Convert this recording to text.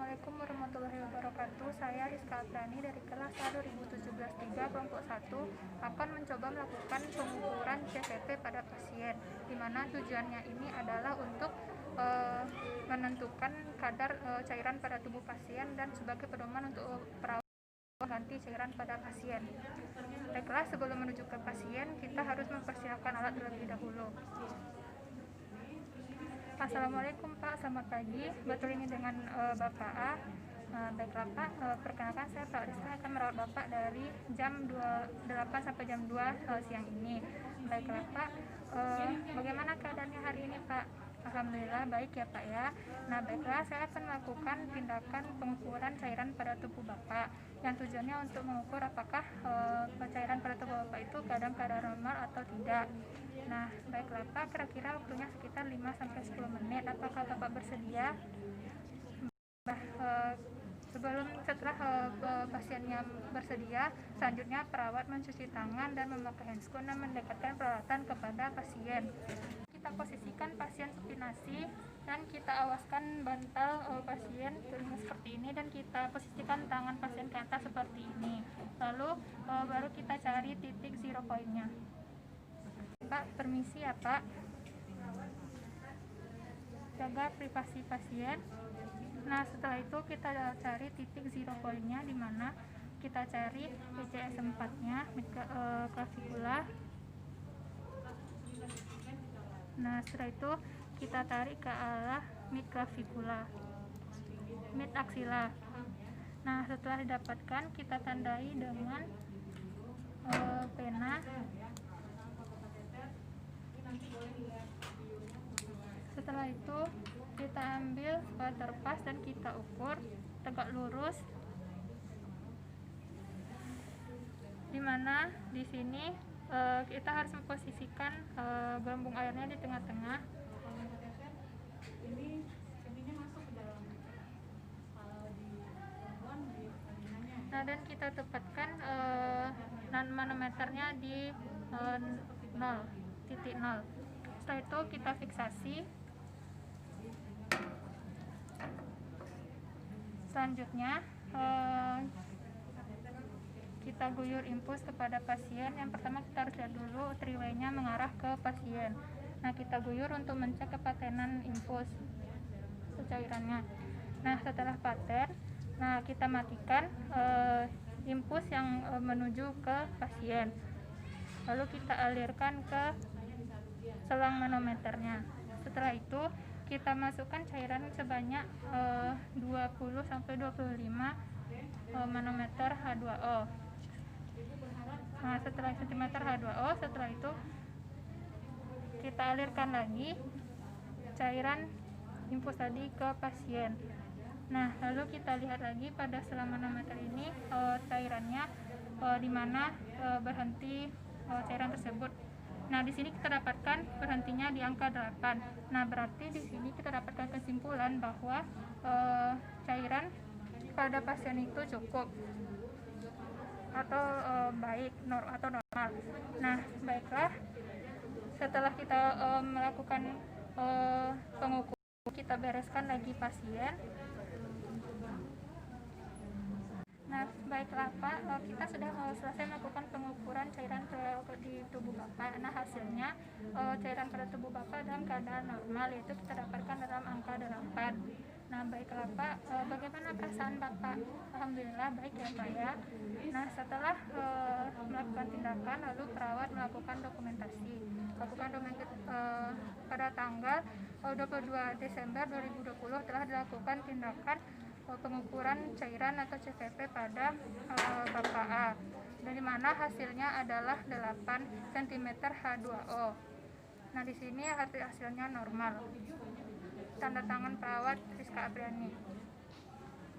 Assalamualaikum warahmatullahi wabarakatuh. Saya Rizka Apriani dari kelas A 2017-3 kelompok 1 akan mencoba melakukan pengukuran CVP pada pasien, di mana tujuannya ini adalah untuk menentukan kadar cairan pada tubuh pasien dan sebagai pedoman untuk perawat ganti cairan pada pasien. Baiklah, sebelum menuju ke pasien, kita harus mempersiapkan alat terlebih dahulu. Assalamualaikum Pak, selamat pagi. Betul ini dengan Bapak A. Baiklah Pak, perkenalkan saya Pak Rizka akan merawat Bapak dari jam 8 sampai jam 2 siang ini. Baiklah Pak, bagaimana keadaannya hari ini Pak? Alhamdulillah baik ya Pak ya. Nah baiklah, saya akan melakukan tindakan pengukuran cairan pada tubuh Bapak yang tujuannya untuk mengukur apakah cairan pada tubuh Bapak itu keadaan normal atau tidak. Nah baiklah Pak, kira-kira waktunya sekitar 5-10 menit. Apakah Bapak bersedia? Setelah pasiennya bersedia, selanjutnya perawat mencuci tangan dan memakai handscoon dan mendekatkan peralatan kepada pasien. Kita posisikan pasien supinasi dan kita awaskan bantal pasien seperti ini, dan kita posisikan tangan pasien ke atas seperti ini. Lalu baru kita cari titik zero point-nya. Pak, permisi ya Pak. Jaga privasi pasien. Nah setelah itu kita cari titik zero point-nya, di mana kita cari PCS 4-nya, clavicula. Nah setelah itu kita tarik ke arah mid clavicula, mid axilla. Nah setelah didapatkan, kita tandai dengan pena. Setelah itu kita ambil water pass dan kita ukur tegak lurus, dimana di sini kita harus memposisikan gelembung airnya di tengah-tengah. Nah dan kita tepatkan manometernya di 0.0. Setelah itu kita fiksasi. Selanjutnya kita guyur infus kepada pasien. Yang pertama kita harus lihat dulu triway-nya mengarah ke pasien. Nah kita guyur untuk mencek kepatenan infus cairannya. Nah setelah paten, nah kita matikan infus yang menuju ke pasien. Lalu kita alirkan ke selang manometernya. Setelah itu kita masukkan cairan sebanyak 20-25 manometer H2O. Nah setelah sentimeter H2O, setelah itu kita alirkan lagi cairan infus tadi ke pasien. Nah lalu kita lihat lagi pada selang manometer ini cairannya di mana berhenti cairan tersebut. Nah di sini kita dapatkan berhentinya di angka 8. Nah berarti di sini kita dapatkan kesimpulan bahwa cairan pada pasien itu cukup atau baik atau normal. Nah baiklah, setelah kita melakukan pengukuran, kita bereskan lagi pasien. Nah baiklah Pak, kita sudah selesai melakukan pengukuran cairan di tubuh Bapak. Nah hasilnya cairan pada tubuh Bapak dalam keadaan normal, yaitu kita dapatkan dalam angka 8. Nah baiklah Pak, bagaimana perasaan Bapak? Alhamdulillah baik ya Pak ya. Nah setelah melakukan tindakan, lalu perawat melakukan dokumentasi. Pada tanggal 22 Desember 2020 telah dilakukan tindakan pengukuran cairan atau CVP pada Bapak A, dari mana hasilnya adalah 8 cm H2O. Nah di sini hasilnya normal. Tanda tangan perawat Rizka Apriani.